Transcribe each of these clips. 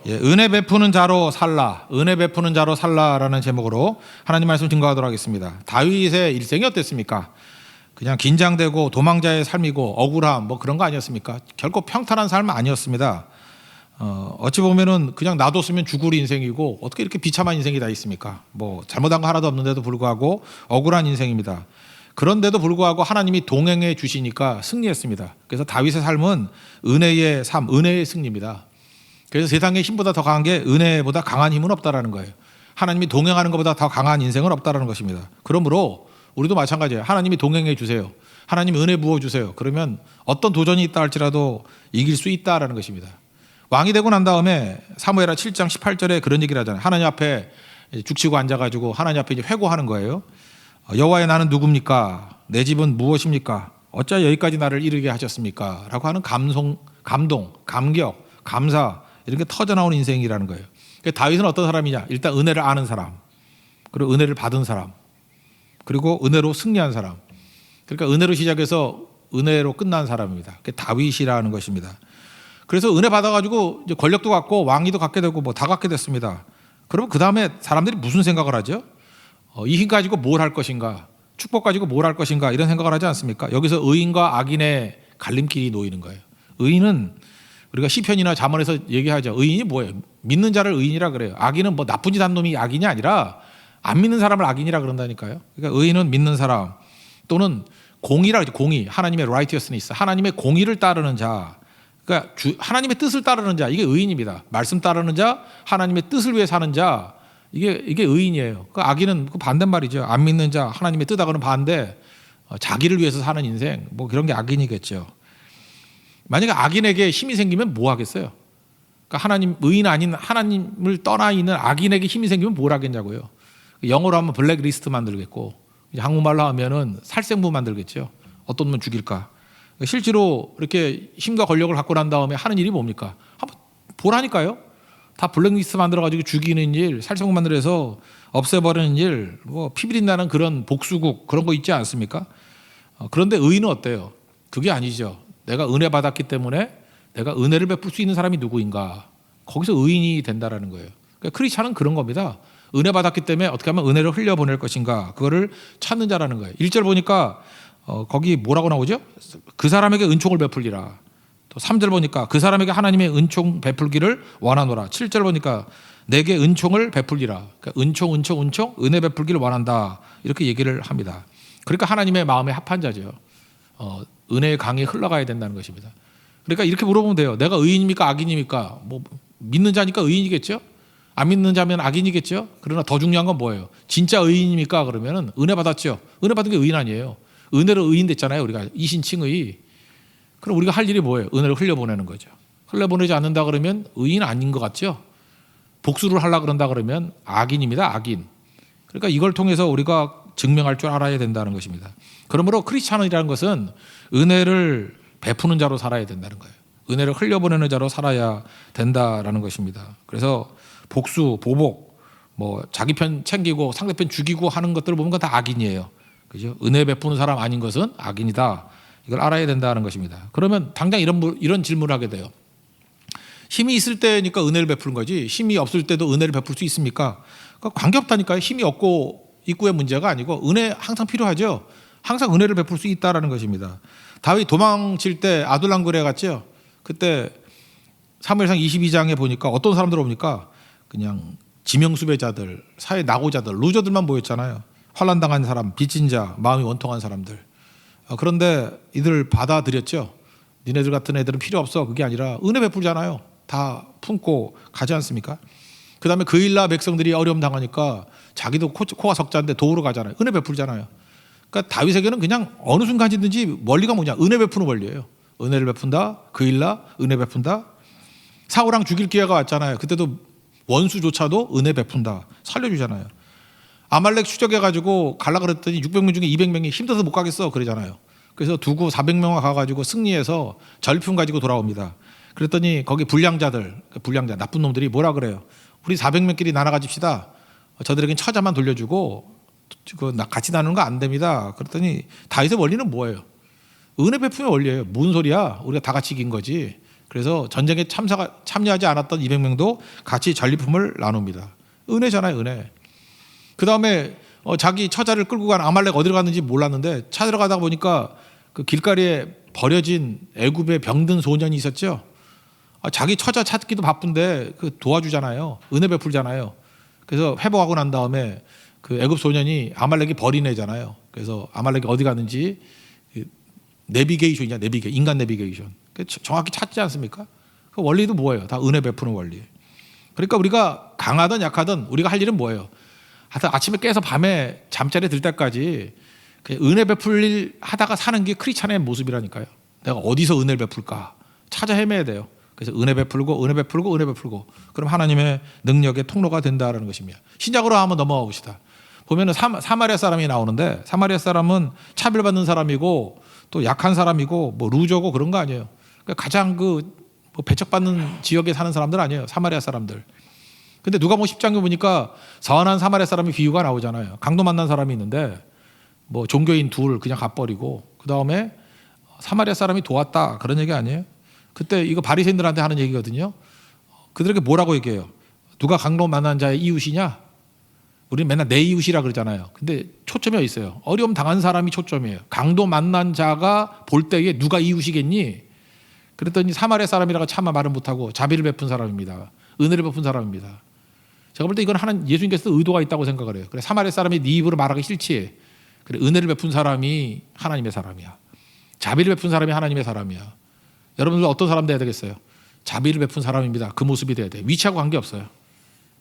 예, 은혜 베푸는 자로 살라, 은혜 베푸는 자로 살라라는 제목으로 하나님 말씀 증거하도록 하겠습니다. 다윗의 일생이 어땠습니까? 그냥 긴장되고 도망자의 삶이고 억울함 뭐 그런 거 아니었습니까? 결코 평탄한 삶은 아니었습니다. 어찌 보면은 그냥 놔뒀으면 죽을 인생이고 어떻게 이렇게 비참한 인생이 다 있습니까? 뭐 잘못한 거 하나도 없는데도 불구하고 억울한 인생입니다. 그런데도 불구하고 하나님이 동행해 주시니까 승리했습니다. 그래서 다윗의 삶은 은혜의 삶, 은혜의 승리입니다. 그래서 세상의 힘보다 더 강한 게 은혜보다 강한 힘은 없다라는 거예요. 하나님이 동행하는 것보다 더 강한 인생은 없다라는 것입니다. 그러므로 우리도 마찬가지예요. 하나님이 동행해 주세요. 하나님이 은혜 부어 주세요. 그러면 어떤 도전이 있다 할지라도 이길 수 있다라는 것입니다. 왕이 되고 난 다음에 사무엘하 7장 18절에 그런 얘기를 하잖아요. 하나님 앞에 죽치고 앉아가지고 하나님 앞에 이제 회고하는 거예요. 여호와의 나는 누굽니까? 내 집은 무엇입니까? 어찌 여기까지 나를 이르게 하셨습니까? 라고 하는 감동, 감격, 감사 이런 게 터져나오는 인생이라는 거예요. 다윗은 어떤 사람이냐? 일단 은혜를 아는 사람, 그리고 은혜를 받은 사람, 그리고 은혜로 승리한 사람. 그러니까 은혜로 시작해서 은혜로 끝난 사람입니다. 그게 다윗이라는 것입니다. 그래서 은혜 받아가지고 이제 권력도 갖고 왕위도 갖게 되고 뭐 다 갖게 됐습니다. 그러면 그 다음에 사람들이 무슨 생각을 하죠? 이 힘 가지고 뭘 할 것인가? 축복 가지고 뭘 할 것인가? 이런 생각을 하지 않습니까? 여기서 의인과 악인의 갈림길이 놓이는 거예요. 의인은 우리가 시편이나 잠언에서 얘기하죠. 의인이 뭐예요? 믿는 자를 의인이라 그래요. 악인은 뭐 나쁜 짓 한 놈이 악인이 아니라 안 믿는 사람을 악인이라 그런다니까요. 그러니까 의인은 믿는 사람 또는 공의라 그러죠. 공의. 하나님의 righteousness. 하나님의 공의를 따르는 자. 그러니까 하나님의 뜻을 따르는 자. 이게 의인입니다. 말씀 따르는 자, 하나님의 뜻을 위해 사는 자. 이게 의인이에요. 그 악인은 그 반대말이죠. 안 믿는 자, 하나님의 뜻하고는 반대. 자기를 위해서 사는 인생. 뭐 그런 게 악인이겠죠. 만약에 악인에게 힘이 생기면 뭐 하겠어요? 그러니까 하나님, 의인 아닌 하나님을 떠나 있는 악인에게 힘이 생기면 뭘 하겠냐고요. 영어로 하면 블랙리스트 만들겠고, 한국말로 하면은 살생부 만들겠죠. 어떤 놈은 죽일까. 실제로 이렇게 힘과 권력을 갖고 난 다음에 하는 일이 뭡니까? 한번 보라니까요. 다 블랙리스트 만들어가지고 죽이는 일, 살생부 만들어서 없애버리는 일, 뭐 피비린나는 그런 복수국 그런 거 있지 않습니까? 그런데 의인은 어때요? 그게 아니죠. 내가 은혜 받았기 때문에 내가 은혜를 베풀 수 있는 사람이 누구인가? 거기서 의인이 된다라는 거예요. 그러니까 크리스찬은 그런 겁니다. 은혜 받았기 때문에 어떻게 하면 은혜를 흘려보낼 것인가? 그거를 찾는 자라는 거예요. 1절 보니까 거기 뭐라고 나오죠? 그 사람에게 은총을 베풀리라. 또 3절 보니까 그 사람에게 하나님의 은총 베풀기를 원하노라. 7절 보니까 내게 은총을 베풀리라. 그러니까 은총, 은혜 베풀기를 원한다. 이렇게 얘기를 합니다. 그러니까 하나님의 마음에 합한 자죠. 은혜의 강이 흘러가야 된다는 것입니다. 그러니까 이렇게 물어보면 돼요. 내가 의인입니까? 악인입니까? 뭐 믿는 자니까 의인이겠죠? 안 믿는 자면 악인이겠죠? 그러나 더 중요한 건 뭐예요? 진짜 의인입니까? 그러면은 은혜 받았죠. 은혜 받은 게 의인 아니에요. 은혜로 의인 됐잖아요. 우리가 이신칭의. 그럼 우리가 할 일이 뭐예요? 은혜를 흘려보내는 거죠. 흘려보내지 않는다 그러면 의인 아닌 것 같죠? 복수를 하려고 그런다 그러면 악인입니다. 악인. 그러니까 이걸 통해서 우리가 증명할 줄 알아야 된다는 것입니다. 그러므로 크리스찬이라는 것은 은혜를 베푸는 자로 살아야 된다는 거예요. 은혜를 흘려보내는 자로 살아야 된다라는 것입니다. 그래서 복수, 보복, 뭐 자기 편 챙기고 상대편 죽이고 하는 것들을 보면 다 악인이에요. 그죠? 은혜 베푸는 사람 아닌 것은 악인이다. 이걸 알아야 된다는 것입니다. 그러면 당장 이런 질문을 하게 돼요. 힘이 있을 때니까 은혜를 베푸는 거지 힘이 없을 때도 은혜를 베풀 수 있습니까? 그러니까 관계없다니까요. 힘이 없고 있고의 문제가 아니고 은혜 항상 필요하죠. 항상 은혜를 베풀 수 있다라는 것입니다. 다윗 도망칠 때 아둘람굴에 갔죠. 그때 사무엘상 22장에 보니까 어떤 사람들 옵니까? 그냥 지명수배자들, 사회 낙오자들, 루저들만 모였잖아요. 환난당한 사람, 빚진 자, 마음이 원통한 사람들. 그런데 이들 받아들였죠. 니네들 같은 애들은 필요 없어. 그게 아니라 은혜 베풀잖아요. 다 품고 가지 않습니까? 그 다음에 그일라 백성들이 어려움 당하니까 자기도 코가 석자인데 도우러 가잖아요. 은혜 베풀잖아요. 그러니까 다윗에게는 그냥 어느 순간이든지 원리가 뭐냐? 은혜 베푸는 원리예요. 은혜를 베푼다. 그일라 은혜 베푼다. 사울왕 죽일 기회가 왔잖아요. 그때도 원수조차도 은혜 베푼다. 살려주잖아요. 아말렉 추적해가지고 갈라 그랬더니 600명 중에 200명이 힘들어서 못 가겠어 그러잖아요. 그래서 두고 400명화 가가지고 승리해서 절품 가지고 돌아옵니다. 그랬더니 거기 불량자들, 나쁜 놈들이 뭐라 그래요? 우리 400명끼리 나눠 가집시다. 저들에겐 처자만 돌려주고 같이 나누는 거 안 됩니다. 그랬더니 다윗의 원리는 뭐예요? 은혜 베푸는 원리예요. 뭔 소리야? 우리가 다 같이 이긴 거지. 그래서 전쟁에 참여하지 않았던 200명도 같이 전리품을 나눕니다. 은혜잖아요, 은혜. 그 다음에 자기 처자를 끌고 간 아말렉 어디로 갔는지 몰랐는데 찾으러 가다 보니까 그 길거리에 버려진 애굽의 병든 소년이 있었죠. 자기 처자 찾기도 바쁜데 그 도와주잖아요. 은혜 베풀잖아요. 그래서 회복하고 난 다음에 그 애굽 소년이 아말렉이 버린 애잖아요. 그래서 아말렉이 어디 갔는지 내비게이션이냐, 인간 내비게이션. 정확히 찾지 않습니까? 그 원리도 뭐예요? 다 은혜 베푸는 원리. 그러니까 우리가 강하든 약하든 우리가 할 일은 뭐예요? 하여튼 아침에 깨서 밤에 잠자리에 들 때까지 은혜 베풀 일 하다가 사는 게 크리스찬의 모습이라니까요. 내가 어디서 은혜를 베풀까? 찾아 헤매야 돼요. 그래서 은혜 베풀고 은혜 베풀고 은혜 베풀고 그럼 하나님의 능력의 통로가 된다라는 것입니다. 신약으로 한번 넘어가 봅시다. 보면은 사마리아 사람이 나오는데 사마리아 사람은 차별받는 사람이고 또 약한 사람이고 뭐 루저고 그런 거 아니에요. 그러니까 가장 뭐 배척받는 지역에 사는 사람들 아니에요. 사마리아 사람들. 근데 누가복음 10장에 보니까 선한 사마리아 사람의 비유가 나오잖아요. 강도 만난 사람이 있는데 뭐 종교인 둘 그냥 갚버리고 그 다음에 사마리아 사람이 도왔다 그런 얘기 아니에요? 그때 이거 바리새인들한테 하는 얘기거든요. 그들에게 뭐라고 얘기해요? 누가 강도 만난 자의 이웃이냐? 우리는 맨날 내 이웃이라 그러잖아요. 근데 초점이 어디 있어요? 어려움 당한 사람이 초점이에요. 강도 만난 자가 볼 때에 누가 이웃이겠니? 그랬더니 사마리아 사람이라고 차마 말을 못하고 자비를 베푼 사람입니다. 은혜를 베푼 사람입니다. 제가 볼 때 이건 하나님 예수님께서 의도가 있다고 생각을 해요. 그래 사마리아 사람이 네 입으로 말하기 싫지. 그래 은혜를 베푼 사람이 하나님의 사람이야. 자비를 베푼 사람이 하나님의 사람이야. 여러분들 어떤 사람 돼야 되겠어요? 자비를 베푼 사람입니다. 그 모습이 돼야 돼. 위치하고 관계없어요.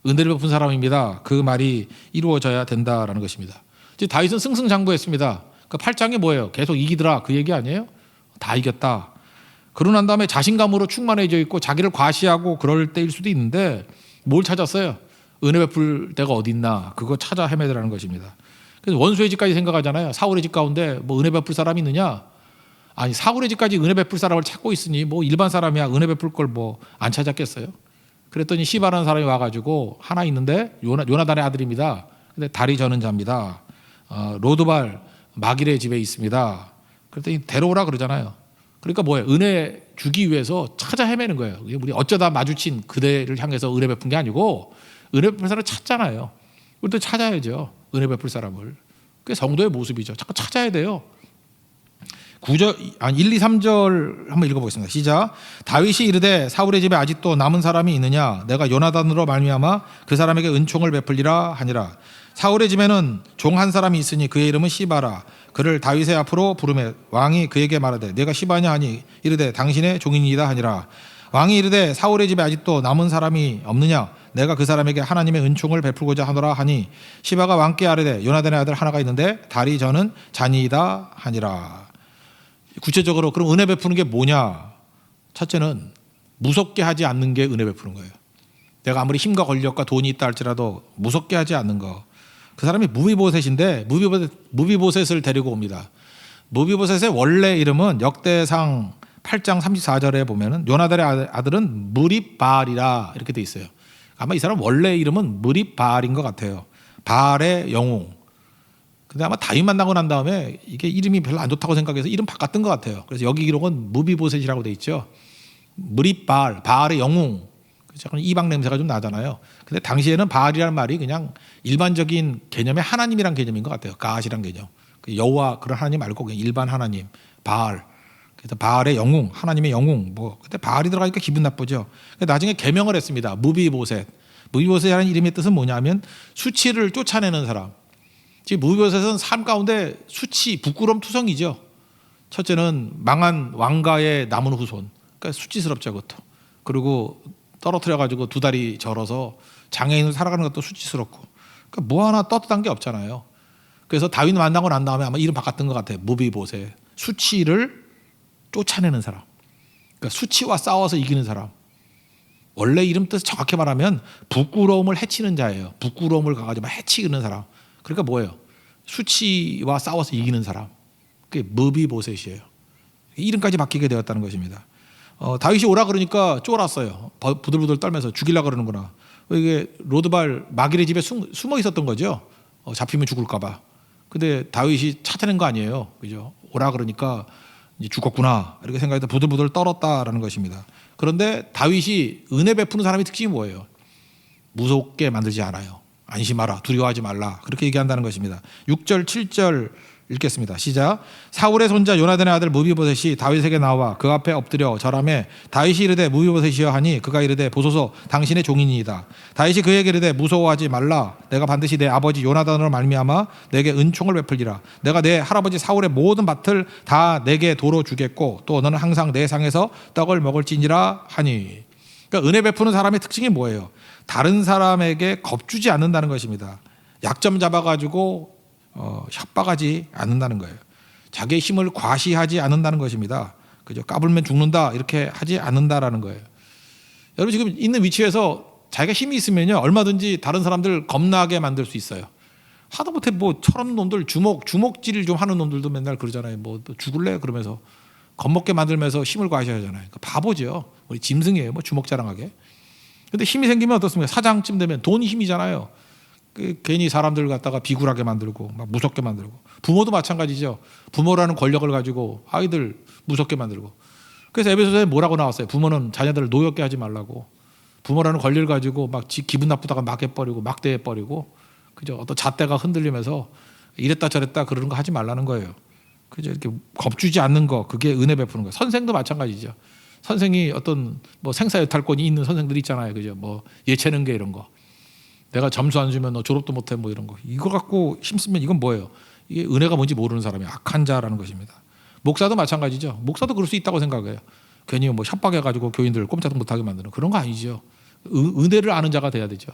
은혜를 베푼 사람입니다. 그 말이 이루어져야 된다라는 것입니다. 이제 다윗은 승승장구했습니다. 그 8장이 뭐예요? 계속 이기더라 그 얘기 아니에요? 다 이겼다. 그러고 난 다음에 자신감으로 충만해져 있고 자기를 과시하고 그럴 때일 수도 있는데 뭘 찾았어요? 은혜 베풀 데가 어디 있나? 그거 찾아 헤매더라는 것입니다. 그래서 원수의 집까지 생각하잖아요. 사울의 집 가운데 뭐 은혜 베풀 사람이 있느냐? 아니 사울의 집까지 은혜 베풀 사람을 찾고 있으니 뭐 일반 사람이야 은혜 베풀 걸 뭐 안 찾았겠어요? 그랬더니 시바라는 사람이 와가지고 하나 있는데 요나단의 아들입니다. 근데 다리 저는 자입니다. 로드발 마길의 집에 있습니다. 그랬더니 데려오라 그러잖아요. 그러니까 뭐예요? 은혜 주기 위해서 찾아 헤매는 거예요. 우리 어쩌다 마주친 그대를 향해서 은혜 베푼 게 아니고 은혜 베풀 사람을 찾잖아요. 우리도 찾아야죠. 은혜 베풀 사람을. 그게 성도의 모습이죠. 자꾸 찾아야 돼요. 1, 2, 3절 한번 읽어보겠습니다. 시작. 다윗이 이르되 사울의 집에 아직도 남은 사람이 있느냐? 내가 요나단으로 말미암아 그 사람에게 은총을 베풀리라 하니라. 사울의 집에는 종 한 사람이 있으니 그의 이름은 시바라. 그를 다윗의 앞으로 부르매 왕이 그에게 말하되 내가 시바냐 하니 이르되 당신의 종인이다 하니라. 왕이 이르되 사울의 집에 아직도 남은 사람이 없느냐? 내가 그 사람에게 하나님의 은총을 베풀고자 하노라 하니 시바가 왕께 아뢰되 요나단의 아들 하나가 있는데 다리 저는 자니이다 하니라. 구체적으로 그럼 은혜 베푸는 게 뭐냐? 첫째는 무섭게 하지 않는 게 은혜 베푸는 거예요. 내가 아무리 힘과 권력과 돈이 있다 할지라도 무섭게 하지 않는 거. 그 사람이 무비보셋인데 무비보셋을 데리고 옵니다. 무비보셋의 원래 이름은 역대상 8장 34절에 보면은 요나단의 아들은 무립바알이라 이렇게 돼 있어요. 아마 이 사람 원래 이름은 무립바알인 것 같아요. 바알의 영웅. 근데 아마 다윗 만나고 난 다음에 이게 이름이 별로 안 좋다고 생각해서 이름 바꿨던 것 같아요. 그래서 여기 기록은 무비보셋이라고 돼 있죠. 무립바알, 바알의 영웅. 약간 이방 냄새가 좀 나잖아요. 근데 당시에는 바알이라는 말이 그냥 일반적인 개념의 하나님이란 개념인 것 같아요. 가앗이란 개념. 여호와 그런 하나님 말고 그냥 일반 하나님, 바알. 그래서 바알의 영웅, 하나님의 영웅. 뭐 근데 바알이 들어가니까 기분 나쁘죠. 나중에 개명을 했습니다. 무비보셋. 무비보셋이라는 이름의 뜻은 뭐냐면 수치를 쫓아내는 사람. 지금 무비보셋은 삶 가운데 수치, 부끄러움 투성이죠. 첫째는 망한 왕가의 남은 후손. 그러니까 수치스럽죠, 그것도. 그리고 떨어뜨려가지고 두 다리 절어서 장애인으로 살아가는 것도 수치스럽고. 그러니까 뭐 하나 떳떳한 게 없잖아요. 그래서 다윗 만나고 난 다음에 아마 이름 바꿨던 것 같아요. 무비보셋. 수치를 쫓아내는 사람. 그러니까 수치와 싸워서 이기는 사람. 원래 이름 뜻 정확히 말하면 부끄러움을 해치는 자예요. 부끄러움을 가가지고 해치는 사람. 그러니까 뭐예요? 수치와 싸워서 이기는 사람. 그게 무비보셋이에요. 이름까지 바뀌게 되었다는 것입니다. 다윗이 오라 그러니까 쫄았어요. 부들부들 떨면서 죽이려고 그러는구나. 이게 로드발 마길의 집에 숨어 있었던 거죠. 잡히면 죽을까 봐. 근데 다윗이 찾아낸 거 아니에요. 그죠? 오라 그러니까 이제 죽었구나 이렇게 생각해서 부들부들 떨었다라는 것입니다. 그런데 다윗이 은혜 베푸는 사람의 특징이 뭐예요? 무섭게 만들지 않아요. 안심하라, 두려워하지 말라 그렇게 얘기한다는 것입니다. 6절 7절 읽겠습니다. 시작. 사울의 손자 요나단의 아들 무비보셋이 다윗에게 나와 그 앞에 엎드려 절하매 다윗이 이르되 무비보셋이여 하니 그가 이르되 보소서 당신의 종이니이다. 다윗이 그에게 이르되 무서워하지 말라. 내가 반드시 내 아버지 요나단으로 말미암아 내게 은총을 베풀리라. 내가 내 할아버지 사울의 모든 밭을 다 내게 도로 주겠고 또 너는 항상 내 상에서 떡을 먹을지니라 하니. 그러니까 은혜 베푸는 사람의 특징이 뭐예요? 다른 사람에게 겁주지 않는다는 것입니다. 약점 잡아가지고 협박하지 않는다는 거예요. 자기의 힘을 과시하지 않는다는 것입니다. 그죠? 까불면 죽는다 이렇게 하지 않는다라는 거예요. 여러분 지금 있는 위치에서 자기가 힘이 있으면요 얼마든지 다른 사람들 겁나게 만들 수 있어요. 하다못해 뭐 철없는 놈들 주먹질 좀 하는 놈들도 맨날 그러잖아요. 뭐 죽을래 그러면서 겁먹게 만들면서 힘을 과시하잖아요. 바보죠. 우리 짐승이에요. 뭐 주먹 자랑하게. 근데 힘이 생기면 어떻습니까? 사장쯤 되면 돈이 힘이잖아요. 괜히 사람들 갖다가 비굴하게 만들고 막 무섭게 만들고. 부모도 마찬가지죠. 부모라는 권력을 가지고 아이들 무섭게 만들고. 그래서 에베소서에 뭐라고 나왔어요? 부모는 자녀들을 노엽게 하지 말라고. 부모라는 권리를 가지고 막 기분 나쁘다가 막 해버리고 막 대해버리고, 그죠? 어떤 잣대가 흔들리면서 이랬다 저랬다 그러는 거 하지 말라는 거예요. 그죠? 이렇게 겁주지 않는 거, 그게 은혜 베푸는 거예요. 선생도 마찬가지죠. 선생이 어떤 뭐 생사여탈권이 있는 선생들이 있잖아요. 그죠? 뭐 예체능계 이런 거. 내가 점수 안 주면 너 졸업도 못해 뭐 이런 거. 이거 갖고 힘쓰면 이건 뭐예요? 이게 은혜가 뭔지 모르는 사람이 악한 자라는 것입니다. 목사도 마찬가지죠. 목사도 그럴 수 있다고 생각해요. 괜히 뭐 협박해가지고 교인들 꼼짝도 못하게 만드는 그런 거 아니죠. 은혜를 아는 자가 돼야 되죠.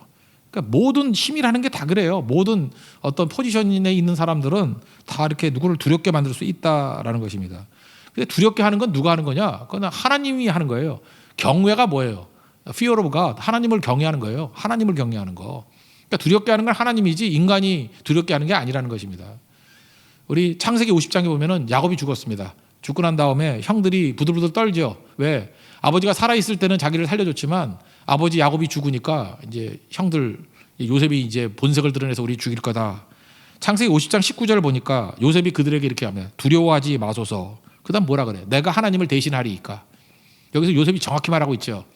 그러니까 모든 힘이라는 게 다 그래요. 모든 어떤 포지션에 있는 사람들은 다 이렇게 누구를 두렵게 만들 수 있다라는 것입니다. 근데 두렵게 하는 건 누가 하는 거냐? 그건 하나님이 하는 거예요. 경외가 뭐예요? Fear of God. 하나님을 경외하는 거예요. 하나님을 경외하는 거. 그러니까 두렵게 하는 건 하나님이지 인간이 두렵게 하는 게 아니라는 것입니다. 우리 창세기 50장에 보면은 야곱이 죽었습니다. 죽고 난 다음에 형들이 부들부들 떨죠. 왜? 아버지가 살아있을 때는 자기를 살려줬지만 아버지 야곱이 죽으니까 이제 형들 요셉이 이제 본색을 드러내서 우리 죽일 거다. 창세기 50장 19절 보니까 요셉이 그들에게 이렇게 하면 두려워하지 마소서. 그 다음 뭐라 그래? 내가 하나님을 대신하리이까. 여기서 요셉이 정확히 말하고 있죠.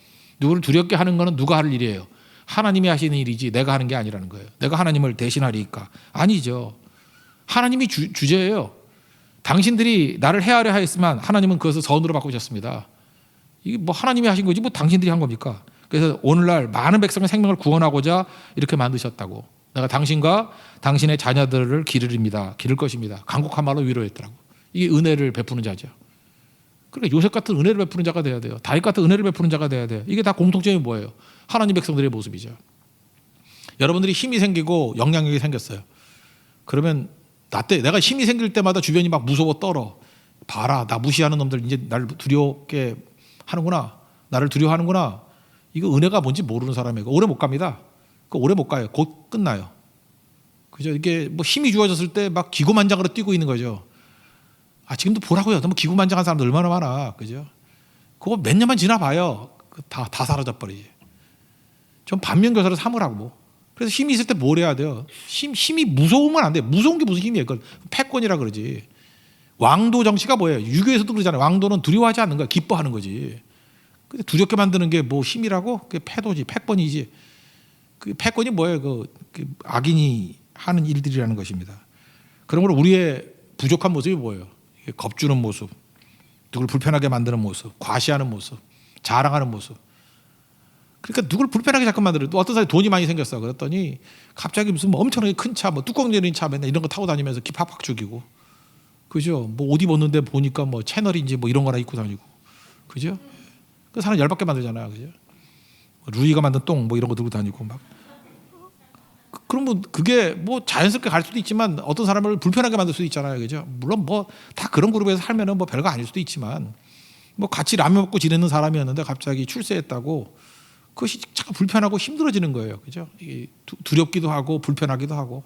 누구를 두렵게 하는 거는 누가 할 일이에요? 하나님이 하시는 일이지 내가 하는 게 아니라는 거예요. 내가 하나님을 대신하리이까. 아니죠. 하나님이 주제예요. 당신들이 나를 해하려 하였지만 하나님은 그것을 선으로 바꾸셨습니다. 이게 뭐 하나님이 하신 거지 뭐 당신들이 한 겁니까? 그래서 오늘날 많은 백성의 생명을 구원하고자 이렇게 만드셨다고. 내가 당신과 당신의 자녀들을 기르립니다. 기를 것입니다. 간곡한 말로 위로했더라고. 이게 은혜를 베푸는 자죠. 그러니까 요셉 같은 은혜를 베푸는 자가 돼야 돼요. 다윗 같은 은혜를 베푸는 자가 돼야 돼요. 이게 다 공통점이 뭐예요? 하나님 백성들의 모습이죠. 여러분들이 힘이 생기고 영향력이 생겼어요. 그러면 내가 힘이 생길 때마다 주변이 막 무서워 떨어. 봐라, 나 무시하는 놈들 이제 나를 두렵게 하는구나. 나를 두려워하는구나. 이거 은혜가 뭔지 모르는 사람이고 오래 못 갑니다. 오래 못 가요. 곧 끝나요. 그죠? 이게 뭐 힘이 주어졌을 때 막 기고만장으로 뛰고 있는 거죠. 지금도 보라고요. 너무 기고만장한 사람들 얼마나 많아. 그죠? 그거 몇 년만 지나봐요. 다 사라져 버리지. 좀 반면교사를 삼으라고. 그래서 힘이 있을 때 뭘 해야 돼요? 힘이 무서우면 안 돼. 무서운 게 무슨 힘이에요? 그건 패권이라 그러지. 왕도 정치가 뭐예요? 유교에서도 그러잖아요. 왕도는 두려워하지 않는 거야. 기뻐하는 거지. 근데 두렵게 만드는 게 뭐 힘이라고? 그게 패도지. 패권이지. 그 패권이 뭐예요? 그 악인이 하는 일들이라는 것입니다. 그러므로 우리의 부족한 모습이 뭐예요? 겁주는 모습, 누굴 불편하게 만드는 모습, 과시하는 모습, 자랑하는 모습. 그러니까 누굴 불편하게 자꾸 만들어요. 또 어떤 사람이 돈이 많이 생겼어. 그랬더니 갑자기 무슨 뭐 엄청나게 큰 차, 뭐 뚜껑 열린 차 맨날 이런 거 타고 다니면서 기 팍팍 죽이고. 그죠? 뭐 옷 입었는데 보니까 뭐 채널인지 뭐 이런 거나 입고 다니고. 그죠? 그 사람 열받게 만들잖아요. 그죠? 루이가 만든 똥 뭐 이런 거 들고 다니고 막. 그러면 그게 뭐 자연스럽게 갈 수도 있지만 어떤 사람을 불편하게 만들 수도 있잖아요. 그죠? 물론 뭐 다 그런 그룹에서 살면은 뭐 별거 아닐 수도 있지만 뭐 같이 라면 먹고 지내는 사람이었는데 갑자기 출세했다고 그것이 자꾸 불편하고 힘들어지는 거예요. 그죠? 두렵기도 하고 불편하기도 하고.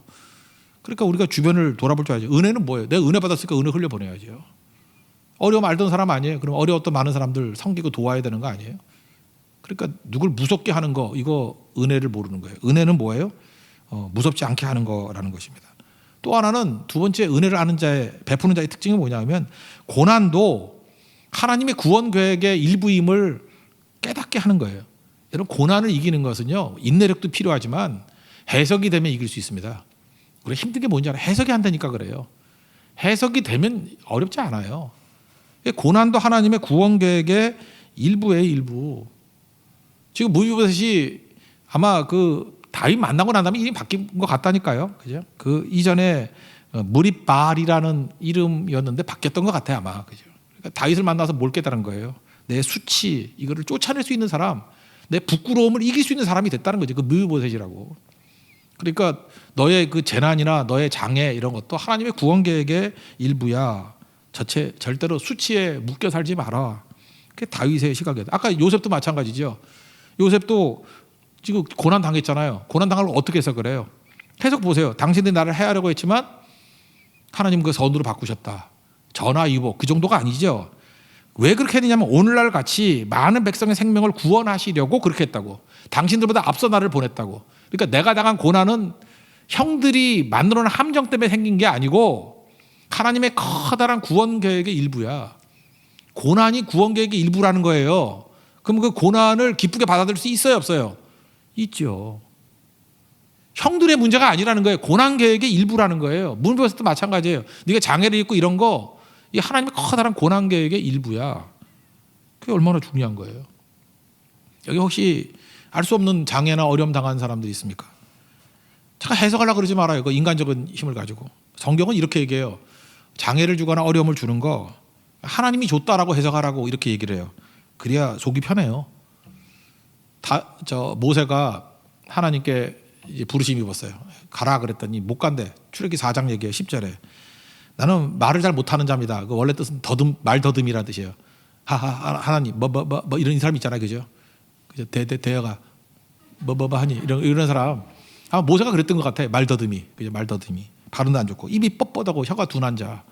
그러니까 우리가 주변을 돌아볼 줄 알죠. 은혜는 뭐예요? 내가 은혜 받았으니까 은혜 흘려보내야죠. 어려움 알던 사람 아니에요? 그럼 어려웠던 많은 사람들 섬기고 도와야 되는 거 아니에요? 그러니까 누굴 무섭게 하는 거 이거 은혜를 모르는 거예요. 은혜는 뭐예요? 무섭지 않게 하는 거라는 것입니다. 또 하나는 두 번째 은혜를 아는 자의 베푸는 자의 특징이 뭐냐면 고난도 하나님의 구원 계획의 일부임을 깨닫게 하는 거예요. 여러분, 고난을 이기는 것은요, 인내력도 필요하지만 해석이 되면 이길 수 있습니다. 우리가 힘든 게 뭔지 알아요? 해석이 안 되니까 그래요. 해석이 되면 어렵지 않아요. 고난도 하나님의 구원 계획의 일부예요, 일부. 지금 무비보셋이 아마 그 다윗 만나고 난 다음에 이름이 바뀐 것 같다니까요. 그죠? 그 이전에 무리발이라는 이름이었는데 바뀌었던 것 같아요, 아마. 그죠? 그러니까 다윗을 만나서 뭘 깨달은 거예요? 내 수치, 이거를 쫓아낼 수 있는 사람, 내 부끄러움을 이길 수 있는 사람이 됐다는 거죠. 그 무비보셋이라고. 그러니까 너의 그 재난이나 너의 장애 이런 것도 하나님의 구원 계획의 일부야. 절대로 수치에 묶여 살지 마라. 그게 다윗의 시각이었다. 아까 요셉도 마찬가지죠. 요셉도 지금 고난 당했잖아요. 고난 당할 어떻게 해서 그래요? 해석 보세요. 당신들이 나를 해하려고 했지만 하나님 그 선으로 바꾸셨다. 전화위복 그 정도가 아니죠. 왜 그렇게 했느냐면 오늘날 같이 많은 백성의 생명을 구원하시려고 그렇게 했다고. 당신들보다 앞서 나를 보냈다고. 그러니까 내가 당한 고난은 형들이 만들어놓은 함정 때문에 생긴 게 아니고 하나님의 커다란 구원 계획의 일부야. 고난이 구원 계획의 일부라는 거예요. 그럼 그 고난을 기쁘게 받아들일 수 있어요, 없어요? 있죠. 형들의 문제가 아니라는 거예요. 고난 계획의 일부라는 거예요. 문부에서도 마찬가지예요. 네가 장애를 입고 이런 거, 이 하나님의 커다란 고난 계획의 일부야. 그게 얼마나 중요한 거예요. 여기 혹시 알 수 없는 장애나 어려움 당한 사람들이 있습니까? 잠깐 해석하려고 그러지 말아요. 그 인간적인 힘을 가지고. 성경은 이렇게 얘기해요. 장애를 주거나 어려움을 주는 거 하나님이 줬다라고 해석하라고 이렇게 얘기를 해요. 그래야 속이 편해요. 모세가 하나님께 이제 부르심 입었어요. 가라 그랬더니 못 간대. 출애기 4장 얘기해 10절에. 나는 말을 잘 못하는 자입니다. 그 원래 뜻은 말더듬이라는 뜻이에요. 하나님 뭐 이런 사람 있잖아요, 그죠? 대여가 하니 이런 사람. 아마 모세가 그랬던 것 같아. 말더듬이, 그죠? 말더듬이. 발음도 안 좋고 입이 뻣뻣하고 혀가 둔한 자,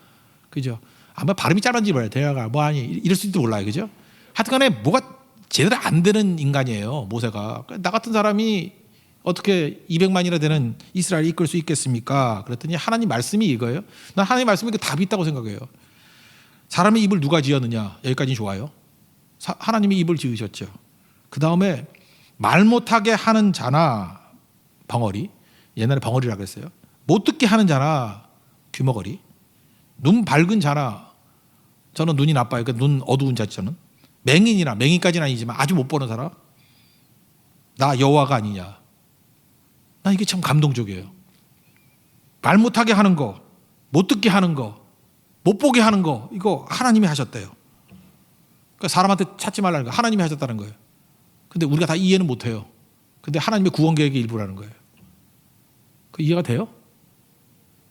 그죠? 아마 발음이 짧은지 몰라요. 대여가 뭐하니 이럴 수도 몰라요, 그죠? 하여튼간에 뭐가 제대로 안 되는 인간이에요, 모세가. 나 같은 사람이 어떻게 200만이나 되는 이스라엘을 이끌 수 있겠습니까? 그랬더니 하나님 말씀이 이거예요. 난 하나님 말씀에 답이 있다고 생각해요. 사람의 입을 누가 지었느냐? 여기까지 좋아요. 하나님이 입을 지으셨죠. 그 다음에 말 못하게 하는 자나 벙어리, 옛날에 벙어리라고 했어요. 못 듣게 하는 자나 귀머거리, 눈 밝은 자나, 저는 눈이 나빠요. 그러니까 눈 어두운 자, 저는 맹인까지는 아니지만 아주 못 보는 사람, 나 여호와가 아니냐. 나 이게 참 감동적이에요. 말 못하게 하는 거, 못 듣게 하는 거, 못 보게 하는 거, 이거 하나님이 하셨대요. 그러니까 사람한테 찾지 말라는 거, 하나님이 하셨다는 거예요. 근데 우리가 다 이해는 못해요. 근데 하나님의 구원 계획의 일부라는 거예요. 그 이해가 돼요?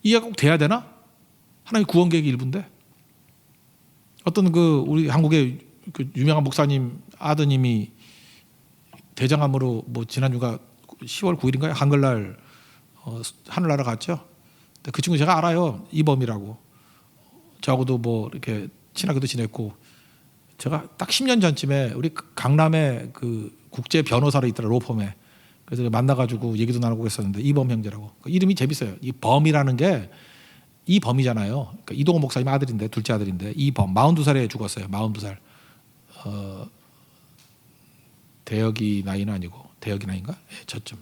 이해가 꼭 돼야 되나? 하나님의 구원 계획의 일부인데. 어떤 우리 한국의 그 유명한 목사님 아드님이 대장암으로 지난주가 10월 9일인가요? 한글날 하늘나라 갔죠. 근데 그 친구 제가 알아요. 이범이라고. 저하고도 이렇게 친하게도 지냈고, 제가 딱 10년 전쯤에 우리 강남에 그 국제 변호사로 있더라, 로펌에. 그래서 만나가지고 얘기도 나누고 했었는데, 이범 형제라고. 이름이 재밌어요. 이 범이라는 게 이범이잖아요. 그러니까 이동호 목사님 아들인데, 둘째 아들인데, 이범 42살에 죽었어요. 42살. 대역이 나이는 아니고, 대역이 나이인가? 예, 저쯤.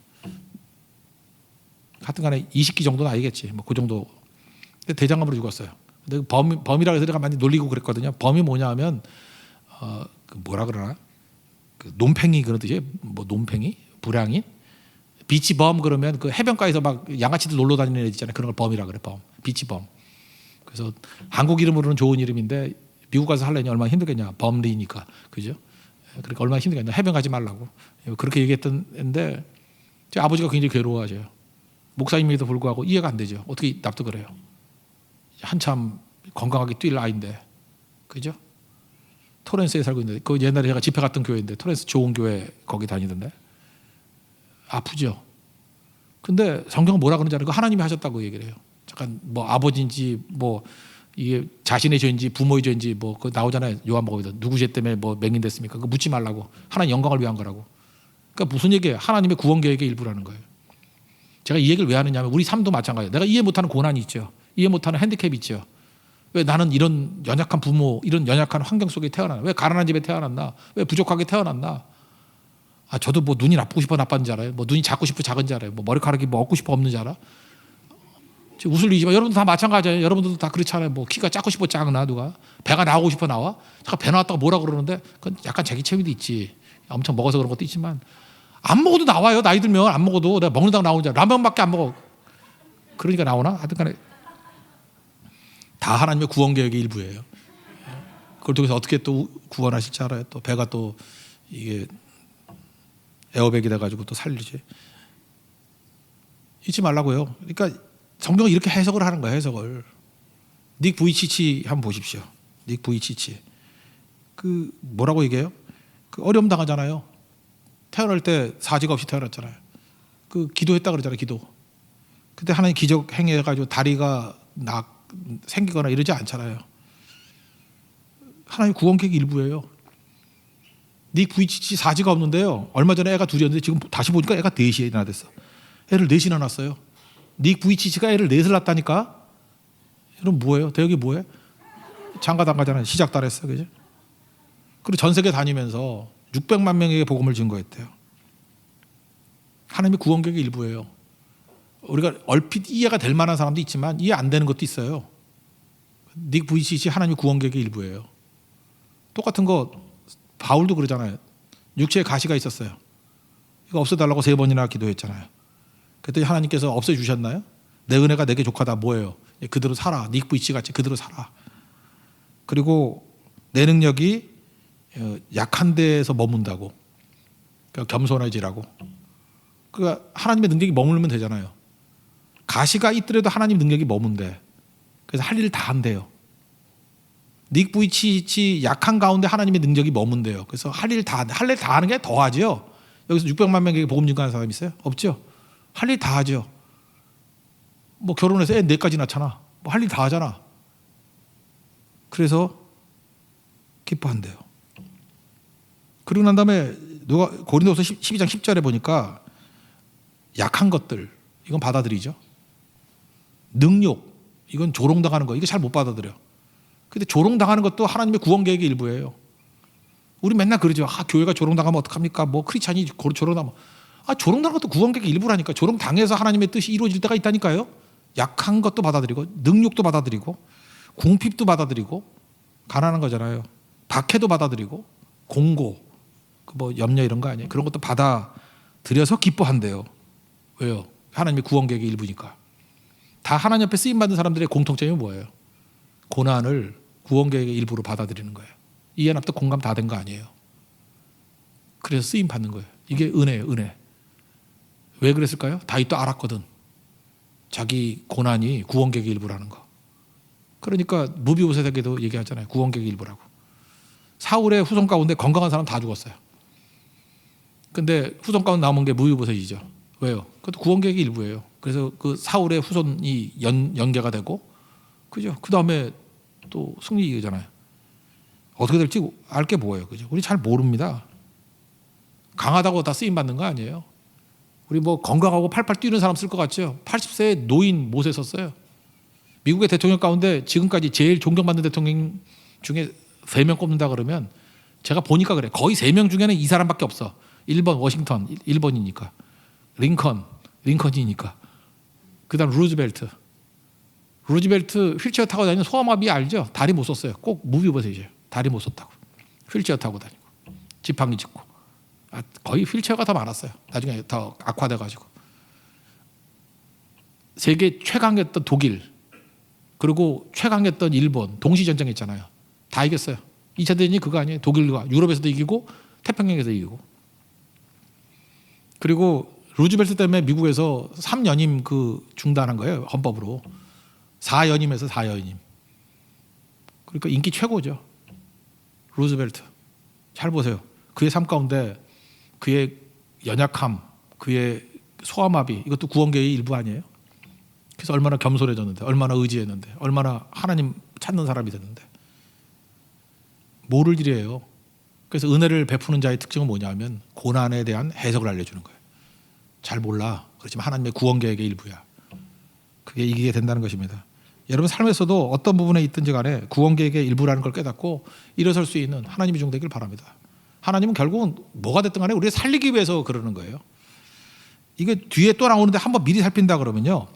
하여튼간에 20기 정도 나이겠지. 그 정도. 근데 대장암으로 죽었어요. 근데 범이라고 해서 내가 많이 놀리고 그랬거든요. 범이 뭐냐면 뭐라 그러나? 논팽이 그런 뜻이에요. 논팽이? 불량인? 비치범 그러면 그 해변가에서 막 양아치들 놀러 다니는 애 있잖아요. 그런 걸 범이라 그래. 범. 비치범. 그래서 한국 이름으로는 좋은 이름인데 미국 가서 하려니 얼마나 힘들겠냐. 범리니까. 그죠? 그러니까 얼마나 힘들겠냐. 해변 가지 말라고. 그렇게 얘기했던데 제 아버지가 굉장히 괴로워하죠. 목사님에도 불구하고 이해가 안 되죠. 어떻게 납득을 해요? 한참 건강하게 뛸 나이인데, 그죠? 토렌스에 살고 있는데, 그 옛날에 제가 집회 갔던 교회인데, 토렌스 좋은 교회 거기 다니던데, 아프죠. 근데 성경은 뭐라 그러는지 알아요? 하나님이 하셨다고 얘기를 해요. 잠깐 아버지인지 이게 자신의 죄인지 부모의 죄인지 그거 나오잖아요. 요한복음에도 누구 죄 때문에 맹인됐습니까? 그거 묻지 말라고. 하나님 영광을 위한 거라고. 그러니까 무슨 얘기예요? 하나님의 구원 계획의 일부라는 거예요. 제가 이 얘기를 왜 하느냐면 우리 삶도 마찬가지예요. 내가 이해 못하는 고난이 있죠. 이해 못하는 핸디캡이 있죠. 왜 나는 이런 연약한 부모, 이런 연약한 환경 속에 태어났나? 왜 가난한 집에 태어났나? 왜 부족하게 태어났나? 아, 저도 뭐 눈이 나쁘고 싶어 나쁜지 알아요? 뭐 눈이 작고 싶어 작은지 알아요? 뭐 머리카락이 뭐 없고 싶어 없는지 알아? 웃을 일이지만 여러분도 다 마찬가지예요. 여러분들도 다 그렇잖아요. 뭐 키가 작고 싶어 작나 누가? 배가 나오고 싶어 나와? 잠깐 배 나왔다고 뭐라 그러는데 그건 약간 자기 체미도 있지. 엄청 먹어서 그런 것도 있지만 안 먹어도 나와요. 나이 들면 안 먹어도 내가 먹는다고 나오잖아. 라면밖에 안 먹어. 그러니까 나오나? 하여튼 간에 다 하나님의 구원 계획의 일부예요. 그걸 통해서 어떻게 또 구원하실지 알아요. 또 배가 또 이게 에어백이 돼가지고 또 살리지. 잊지 말라고요. 그러니까 성경은 이렇게 해석을 하는 거예요. 해석을. 닉 부이치치 한번 보십시오. 닉 부이치치. 그 뭐라고 얘기해요? 그 어려움 당하잖아요. 태어날 때 사지가 없이 태어났잖아요. 그 기도했다 그러잖아요. 기도. 그때 하나님 기적 행해가지고 다리가 생기거나 이러지 않잖아요. 하나님 구원 계획 일부예요. 닉 부이치치 사지가 없는데요. 얼마 전에 애가 둘이었는데 지금 다시 보니까 애가 넷이나 됐어. 애를 넷이나 낳았어요. 닉 부이치치가 애를 넷을 낳았다니까? 이런 뭐예요? 대역이 뭐예요? 장가 당가잖아요. 시작도 안 했어. 그죠? 그리고 전 세계 다니면서 600만 명에게 복음을 증거했대요. 하나님의 구원 계획의 일부예요. 우리가 얼핏 이해가 될 만한 사람도 있지만 이해 안 되는 것도 있어요. 닉 부이치치 하나님의 구원 계획의 일부예요. 똑같은 거 바울도 그러잖아요. 육체에 가시가 있었어요. 이거 없애달라고 3번이나 기도했잖아요. 그랬더니 하나님께서 없애주셨나요? 내 은혜가 내게 족하다 뭐예요? 그대로 살아. 닉 부이치 같이 그대로 살아. 그리고 내 능력이 약한 데에서 머문다고. 그러니까 겸손해지라고. 그러니까 하나님의 능력이 머물면 되잖아요. 가시가 있더라도 하나님 능력이 머문대. 그래서 할 일을 다 한대요. 닉 부이치치 약한 가운데 하나님의 능력이 머문대요. 그래서 할 일 다 하는 게 더하죠. 여기서 600만 명에게 복음 증거하는 사람이 있어요? 없죠. 할 일 다 하죠. 뭐 결혼해서 애 4까지 낳잖아. 뭐 할 일 다 하잖아. 그래서 기뻐한대요. 그러고 난 다음에 누가 고린도서 12장 10절에 보니까 약한 것들 이건 받아들이죠. 능욕 이건 조롱당하는 거 이거 잘 못 받아들여. 근데 조롱당하는 것도 하나님의 구원 계획의 일부예요. 우리 맨날 그러죠. 아, 교회가 조롱당하면 어떡합니까? 뭐 크리스찬이 조롱당하면 조롱당하는 것도 구원 계획의 일부라니까. 조롱당해서 하나님의 뜻이 이루어질 때가 있다니까요. 약한 것도 받아들이고 능욕도 받아들이고 궁핍도 받아들이고 가난한 거잖아요. 박해도 받아들이고 공고 뭐 염려 이런 거 아니에요. 그런 것도 받아들여서 기뻐한대요. 왜요? 하나님의 구원 계획의 일부니까. 다 하나님 앞에 쓰임 받는 사람들의 공통점이 뭐예요? 고난을 구원 계획의 일부로 받아들이는 거예요. 이 연합도 공감 다 된 거 아니에요. 그래서 쓰임 받는 거예요. 이게 은혜예요. 은혜. 왜 그랬을까요? 다윗도 알았거든. 자기 고난이 구원 계획의 일부라는 거. 그러니까 무비보셋에게도 얘기하잖아요. 구원 계획의 일부라고. 사울의 후손 가운데 건강한 사람 다 죽었어요. 근데 후손 가운데 남은 게 무비보셋이죠. 왜요? 그것도 구원 계획의 일부예요. 그래서 그 사울의 후손이 연계가 되고, 그죠? 그 다음에 또 승리이잖아요. 어떻게 될지 알 게 뭐예요, 그죠? 우리 잘 모릅니다. 강하다고 다 쓰임 받는 거 아니에요. 우리 뭐 건강하고 팔팔 뛰는 사람 쓸 것 같죠? 80세의 노인 모세 썼어요. 미국의 대통령 가운데 지금까지 제일 존경받는 대통령 중에 3명 꼽는다 그러면 제가 보니까 그래. 거의 3명 중에는 이 사람밖에 없어. 1번 워싱턴, 1번이니까. 링컨이니까. 그 다음 루즈벨트 휠체어 타고 다니는 소아마비 알죠? 다리 못 썼어요. 꼭 무비보셋이죠. 다리 못 썼다고. 휠체어 타고 다니고 지팡이 짚고. 거의 휠체어가 더 많았어요. 나중에 더 악화돼가지고. 세계 최강했던 독일 그리고 최강했던 일본 동시전쟁 했잖아요. 다 이겼어요. 2차 대전이 그거 아니에요. 독일과 유럽에서도 이기고 태평양에서 이기고. 그리고 루즈벨트 때문에 미국에서 3연임 그 중단한 거예요. 헌법으로. 4연임에서 4연임. 그러니까 인기 최고죠. 루즈벨트. 잘 보세요. 그의 삶 가운데 그의 연약함, 그의 소아마비 이것도 구원계의 일부 아니에요? 그래서 얼마나 겸손해졌는데, 얼마나 의지했는데, 얼마나 하나님 찾는 사람이 됐는데. 모를 일이에요. 그래서 은혜를 베푸는 자의 특징은 뭐냐면 고난에 대한 해석을 알려주는 거예요. 잘 몰라. 그렇지만 하나님의 구원 계획의 일부야. 그게 이기게 된다는 것입니다. 여러분 삶에서도 어떤 부분에 있든지 간에 구원 계획의 일부라는 걸 깨닫고 일어설 수 있는 하나님의 종 되길 바랍니다. 하나님은 결국은 뭐가 됐든 간에 우리를 살리기 위해서 그러는 거예요. 이게 뒤에 또 나오는데 한번 미리 살핀다 그러면요.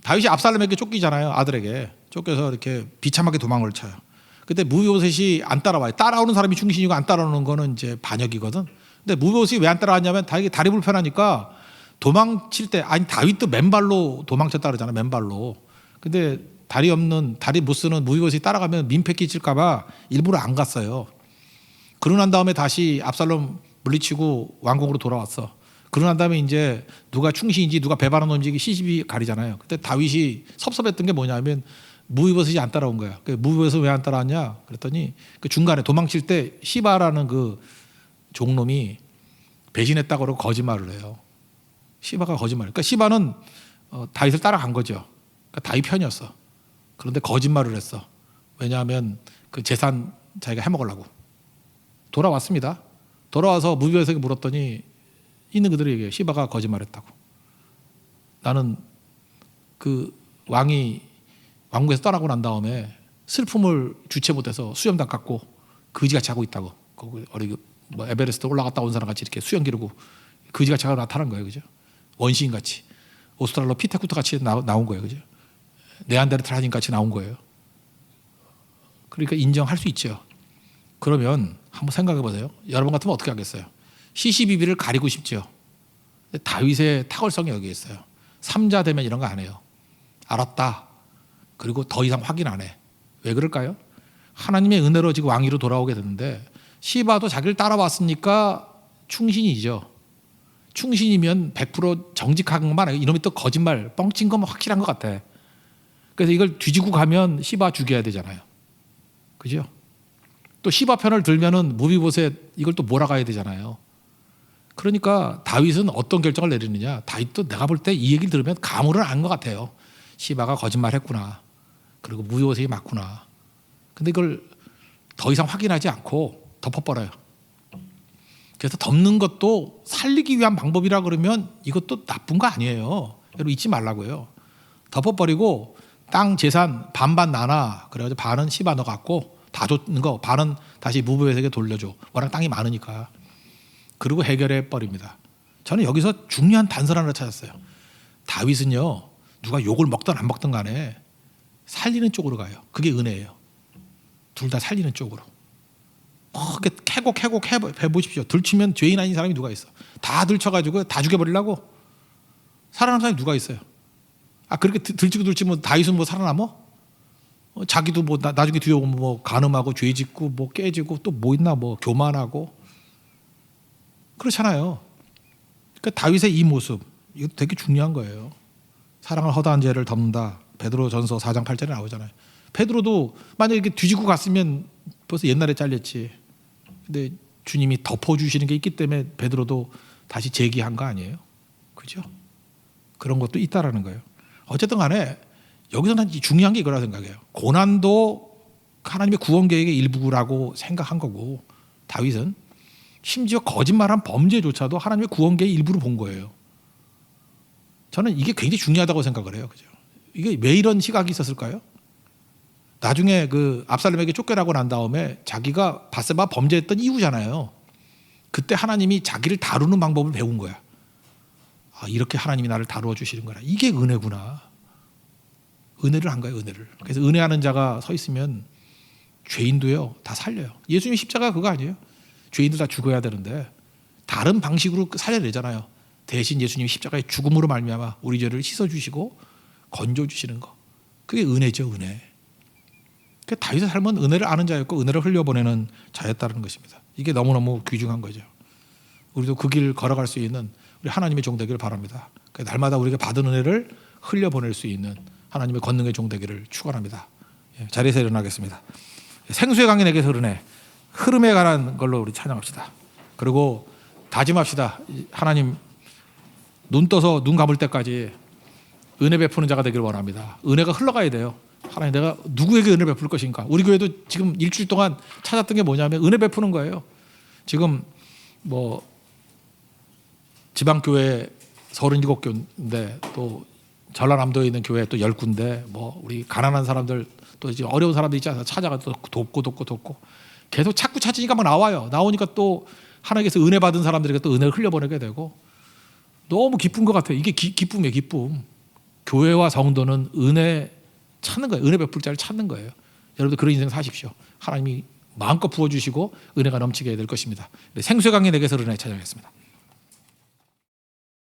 다윗이 압살롬에게 쫓기잖아요. 아들에게 쫓겨서 이렇게 비참하게 도망을 쳐요. 그때 무비보셋이 안 따라와요. 따라오는 사람이 충신이고 안 따라오는 거는 이제 반역이거든. 근데 무비보셋이 왜 안 따라왔냐면 다리 불편하니까 도망칠 때, 아니 다윗도 맨발로 도망쳤다 그러잖아. 맨발로. 근데 다리 못 쓰는 무비보셋이 따라가면 민폐 끼칠까 봐 일부러 안 갔어요. 그러고 난 다음에 다시 압살롬 물리치고 왕궁으로 돌아왔어. 그러고 난 다음에 이제 누가 충신인지 누가 배반한 놈인지 시집이 가리잖아요. 그때 다윗이 섭섭했던 게 뭐냐면 무비보셋이 안 따라온 거야. 무비보셋은 왜 안 따라왔냐 그랬더니 그 중간에 도망칠 때 시바라는 그 종놈이 배신했다고 그러고 거짓말을 해요. 시바가 거짓말. 그러니까 시바는 다윗을 따라간 거죠. 그러니까 다윗 편이었어. 그런데 거짓말을 했어. 왜냐하면 그 재산 자기가 해먹으려고. 돌아왔습니다. 돌아와서 무비보셋에게 물었더니 있는 그들이 얘기해요. 시바가 거짓말했다고. 나는 그 왕이 왕궁에서 떠나고 난 다음에 슬픔을 주체 못해서 수염 닦았고 거지같이 하고 있다고. 거기 뭐 에베레스트 올라갔다 온 사람 같이 이렇게 수염 기르고 거지같이 하고 나타난 거예요, 그죠? 원시인 같이 오스트랄로 피테쿠트 같이 나온 거예요, 그죠? 네안데르탈인 같이 나온 거예요. 그러니까 인정할 수 있죠. 그러면 한번 생각해 보세요. 여러분 같으면 어떻게 하겠어요? 시시비비를 가리고 싶죠. 다윗의 탁월성이 여기 있어요. 삼자 되면 이런 거 안 해요. 알았다. 그리고 더 이상 확인 안 해. 왜 그럴까요? 하나님의 은혜로 지금 왕위로 돌아오게 됐는데 시바도 자기를 따라왔으니까 충신이죠. 충신이면 100% 정직한 것만 아니고 이놈이 또 거짓말 뻥친 것만 확실한 것 같아. 그래서 이걸 뒤지고 가면 시바 죽여야 되잖아요. 그죠? 또 시바 편을 들면은 무비보셋 이걸 또 몰아가야 되잖아요. 그러니까 다윗은 어떤 결정을 내리느냐. 다윗도 내가 볼 때 이 얘기를 들으면 감으로 안 것 같아요. 시바가 거짓말했구나. 그리고 무비보셋이 맞구나. 근데 이걸 더 이상 확인하지 않고 덮어버려요. 그래서 덮는 것도 살리기 위한 방법이라 그러면 이것도 나쁜 거 아니에요. 여러분 잊지 말라고요. 덮어버리고 땅 재산 반반 나눠. 그래가지고 반은 시바 너 갖고 다 줬는 거 반은 다시 무비보셋에게 돌려줘. 워낙 땅이 많으니까. 그리고 해결해 버립니다. 저는 여기서 중요한 단서 하나를 찾았어요. 다윗은요. 누가 욕을 먹든 안 먹든 간에 살리는 쪽으로 가요. 그게 은혜예요. 둘 다 살리는 쪽으로. 캐고 해보십시오. 들치면 죄인 아닌 사람이 누가 있어. 다 들쳐가지고 다 죽여버리려고 살아남은 사람이 누가 있어요. 그렇게 들치면 다윗은 뭐 살아남어? 자기도 뭐 나중에 뒤에 오면 뭐 간음하고 죄짓고 뭐 깨지고 또 뭐 있나 뭐 교만하고 그렇잖아요. 그러니까 다윗의 이 모습 이거 되게 중요한 거예요. 사랑을 허다한 죄를 덮는다. 베드로전서 4장 8절에 나오잖아요. 베드로도 만약에 이렇게 뒤지고 갔으면 벌써 옛날에 잘렸지. 근데 주님이 덮어주시는 게 있기 때문에 베드로도 다시 재기한 거 아니에요? 그죠? 그런 것도 있다라는 거예요. 어쨌든 간에 여기서는 중요한 게 이거라 생각해요. 고난도 하나님의 구원 계획의 일부라고 생각한 거고 다윗은 심지어 거짓말한 범죄조차도 하나님의 구원 계획의 일부로 본 거예요. 저는 이게 굉장히 중요하다고 생각을 해요. 그죠? 이게 왜 이런 시각이 있었을까요? 나중에 그 압살롬에게 쫓겨나고 난 다음에 자기가 바세바 범죄했던 이후잖아요. 그때 하나님이 자기를 다루는 방법을 배운 거야. 이렇게 하나님이 나를 다루어 주시는 거라. 이게 은혜구나. 은혜를 한 거예요. 은혜를. 그래서 은혜하는 자가 서 있으면 죄인도요 다 살려요. 예수님 십자가 그거 아니에요? 죄인들 다 죽어야 되는데 다른 방식으로 살려내잖아요. 대신 예수님이 십자가의 죽음으로 말미암아 우리 죄를 씻어주시고 건져주시는 거. 그게 은혜죠. 은혜. 다윗의 삶은 은혜를 아는 자였고 은혜를 흘려보내는 자였다는 것입니다. 이게 너무너무 귀중한 거죠. 우리도 그 길 걸어갈 수 있는 우리 하나님의 종 되기를 바랍니다. 날마다 우리가 받은 은혜를 흘려보낼 수 있는 하나님의 권능의 종 되기를 축원합니다. 자리에서 일어나겠습니다. 생수의 강이 내게서 흐르네. 흐름에 관한 걸로 우리 찬양합시다. 그리고 다짐합시다. 하나님 눈 떠서 눈 감을 때까지 은혜 베푸는 자가 되기를 원합니다. 은혜가 흘러가야 돼요. 하나님 내가 누구에게 은혜 베풀 것인가. 우리 교회도 지금 일주일 동안 찾았던 게 뭐냐면 은혜 베푸는 거예요. 지금 뭐 지방교회 37교인데 또 전라남도에 있는 교회 또 10군데, 뭐 우리 가난한 사람들 또 이제 어려운 사람들 있지 않아요. 찾아가 또 돕고 계속 자꾸 찾으니까 막 나와요. 나오니까 또 하나님께서 은혜 받은 사람들에게 또 은혜를 흘려보내게 되고 너무 기쁜 것 같아요. 이게 기쁨이에요, 기쁨. 교회와 성도는 은혜 찾는 거예요. 은혜 베풀 자를 찾는 거예요. 여러분들 그런 인생 사십시오. 하나님이 마음껏 부어주시고 은혜가 넘치게 될 것입니다. 생수의 강이 내게서 은혜 찾아가겠습니다.